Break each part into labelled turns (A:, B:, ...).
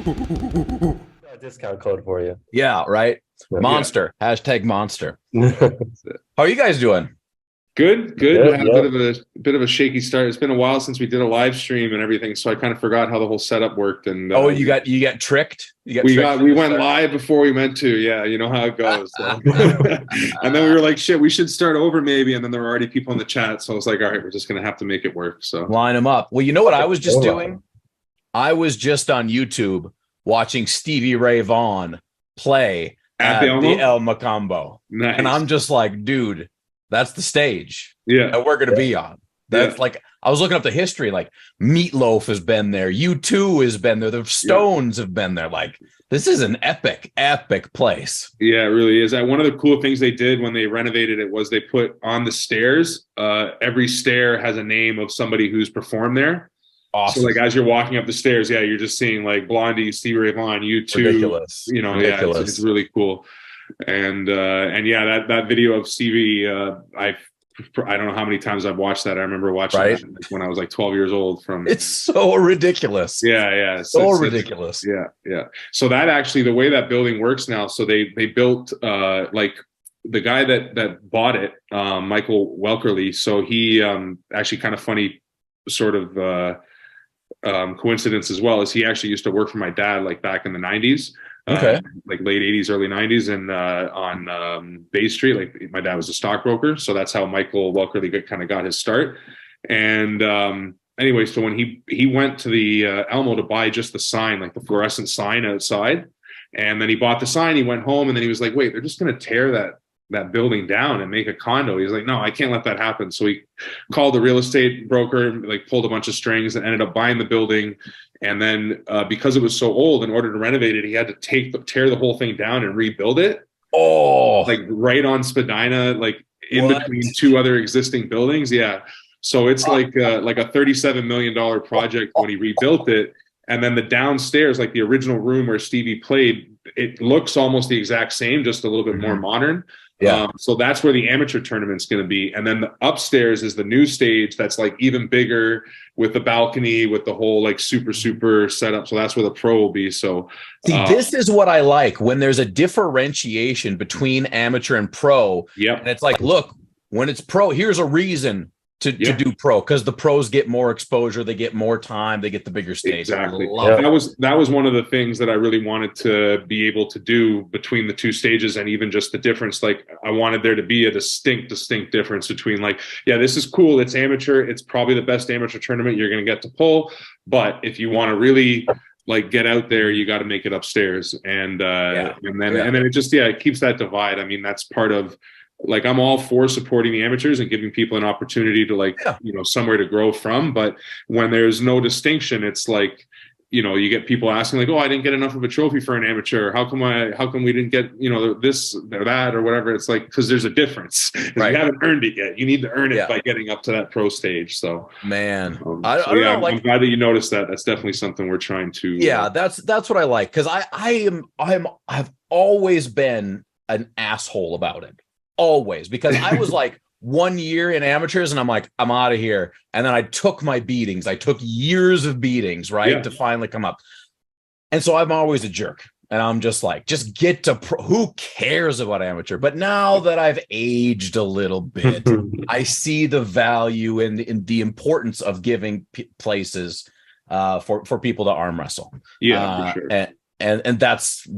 A: A discount code for you.
B: Yeah, right.
A: Yeah.
B: Monster. Hashtag monster. How are you guys doing?
C: Good.
A: Yeah,
C: I had a bit of a shaky start. It's been a while since we did a live stream and everything, so I kind of forgot how the whole setup worked. And
B: You got tricked.
C: We went live before we meant to. Yeah, you know how it goes. So. And then we were like, shit, we should start over maybe. And then there were already people in the chat, so I was like, all right, we're just gonna have to make it work. So
B: line them up. Well, you know what I was just doing? I was just on YouTube watching Stevie Ray Vaughan play at the El Macambo.
C: Nice.
B: And I'm just like, dude, that's the stage
C: that
B: we're going to be on. That's like, I was looking up the history, like Meatloaf has been there. U2 has been there. The Stones have been there. Like, this is an epic place.
C: Yeah, it really is. One of the cool things they did when they renovated it was they put on the stairs, every stair has a name of somebody who's performed there.
B: Awesome.
C: So like as you're walking up the stairs, you're just seeing like Blondie, Stevie Ray Vaughan, U2.
B: Ridiculous.
C: You know,
B: Ridiculous.
C: It's really cool. And that video of Stevie, I don't know how many times I've watched that. I remember watching it when I was like 12 years old.
B: It's so ridiculous.
C: Yeah.
B: So ridiculous.
C: Yeah. So that actually, the way that building works now, so they built like the guy that bought it, Michael Welkerly. So he actually kind of funny sort of coincidence as well, as he actually used to work for my dad like back in the 90s. Like late 80s, early 90s, and on Bay Street. Like my dad was a stockbroker, so that's how Michael Welkerly kind of got his start. And anyway, so when he went to the Elmo to buy just the sign, like the fluorescent sign outside, and then he bought the sign, he went home, and then he was like, wait, they're just going to tear that building down and make a condo. He's like, no, I can't let that happen. So he called the real estate broker, like pulled a bunch of strings, and ended up buying the building. And then because it was so old, in order to renovate it, he had to tear the whole thing down and rebuild it.
B: Oh,
C: like right on Spadina, like in between two other existing buildings. Yeah. So it's like a $37 million project when he rebuilt it. And then the downstairs, like the original room where Stevie played, it looks almost the exact same, just a little bit more modern.
B: Yeah.
C: So that's where the amateur tournament's going to be. And then the upstairs is the new stage that's like even bigger with the balcony, with the whole like super setup. So that's where the pro will be. So
B: see, this is what I like, when there's a differentiation between amateur and pro.
C: Yeah.
B: And it's like, look, when it's pro, here's a reason to do pro, because the pros get more exposure, they get more time, they get the bigger stage.
C: Exactly. That was one of the things that I really wanted to be able to do between the two stages, and even just the difference. Like I wanted there to be a distinct difference between like, this is cool, it's amateur, it's probably the best amateur tournament you're going to get to pull, but if you want to really like get out there, you got to make it upstairs. And then it just it keeps that divide. I mean, that's part of, like, I'm all for supporting the amateurs and giving people an opportunity to somewhere to grow from. But when there's no distinction, it's like, you get people asking like, oh, I didn't get enough of a trophy for an amateur. How come we didn't get, this or that or whatever? It's like, because there's a difference. Right. You haven't earned it yet. You need to earn it by getting up to that pro stage. So,
B: man,
C: I don't know. Like, I'm glad that you noticed that. That's definitely something we're trying to.
B: Yeah, that's what I like, because I've always been an asshole about it. Always, because I was like 1 year in amateurs and I'm like, I'm out of here. And then I took my beatings. I took years of beatings, to finally come up. And so I'm always a jerk. And I'm just like, just get to pro. Who cares about amateur? But now that I've aged a little bit, I see the value in the importance of giving places for people to arm wrestle.
C: Yeah, for sure.
B: And that's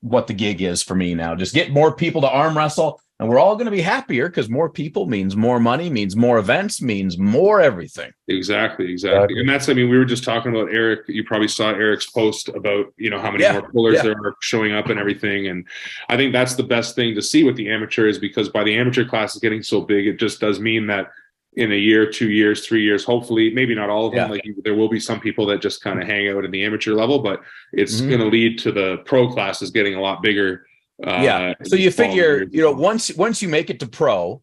B: what the gig is for me now. Just get more people to arm wrestle, and we're all going to be happier, because more people means more money, means more events, means more everything.
C: Exactly. And that's, we were just talking about Eric. You probably saw Eric's post about, how many more pullers there are showing up and everything. And I think that's the best thing to see with the amateur, is because by the amateur class is getting so big, it just does mean that in a year, 2 years, 3 years, hopefully, maybe not all of them, like there will be some people that just kind of hang out in the amateur level, but it's going to lead to the pro classes getting a lot bigger.
B: So you figure, once you make it to pro,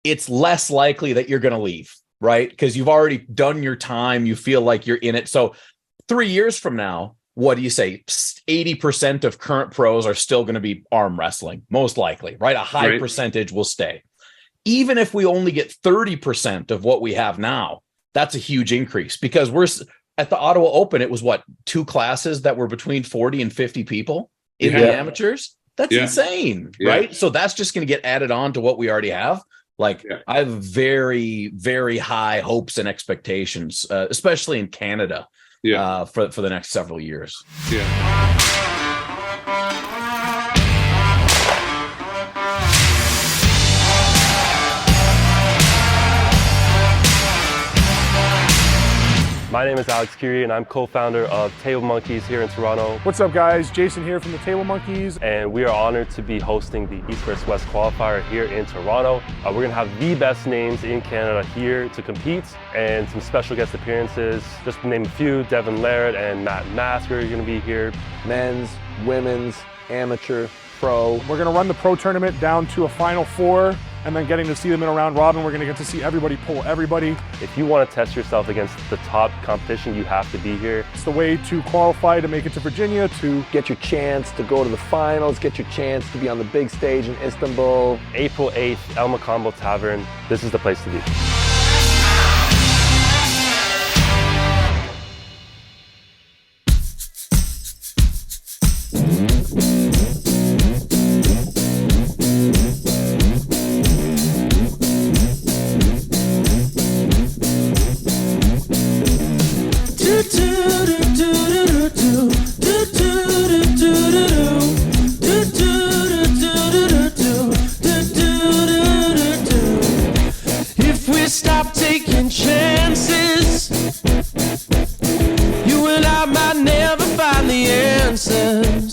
B: it's less likely that you're going to leave, right? Because you've already done your time. You feel like you're in it. So 3 years from now, what do you say? 80% of current pros are still going to be arm wrestling, most likely, right? A high percentage will stay. Even if we only get 30% of what we have now, that's a huge increase, because at the Ottawa Open, it was what, 2 classes that were between 40 and 50 people in the amateurs. That's insane, right? So that's just going to get added on to what we already have. Like I have very, very high hopes and expectations, especially in Canada, for the next several years.
A: My name is Alex Keary, and I'm co-founder of Table Monkeys here in Toronto.
D: What's up, guys? Jason here from the Table Monkeys.
A: And we are honored to be hosting the East vs. West Qualifier here in Toronto. We're going to have the best names in Canada here to compete, and some special guest appearances. Just to name a few, Devin Laird and Matt Masker are going to be here.
E: Men's, women's, amateur, pro.
D: We're going to run the pro tournament down to a final 4, and then getting to see them in a round robin. We're going to get to see everybody pull everybody.
A: If you want to test yourself against the top competition, you have to be here.
D: It's the way to qualify to make it to Virginia, to
E: get your chance to go to the finals, get your chance to be on the big stage in Istanbul.
A: April 8th, El Macambo Tavern. This is the place to be.
F: Stop taking chances. You and I might never find the answers.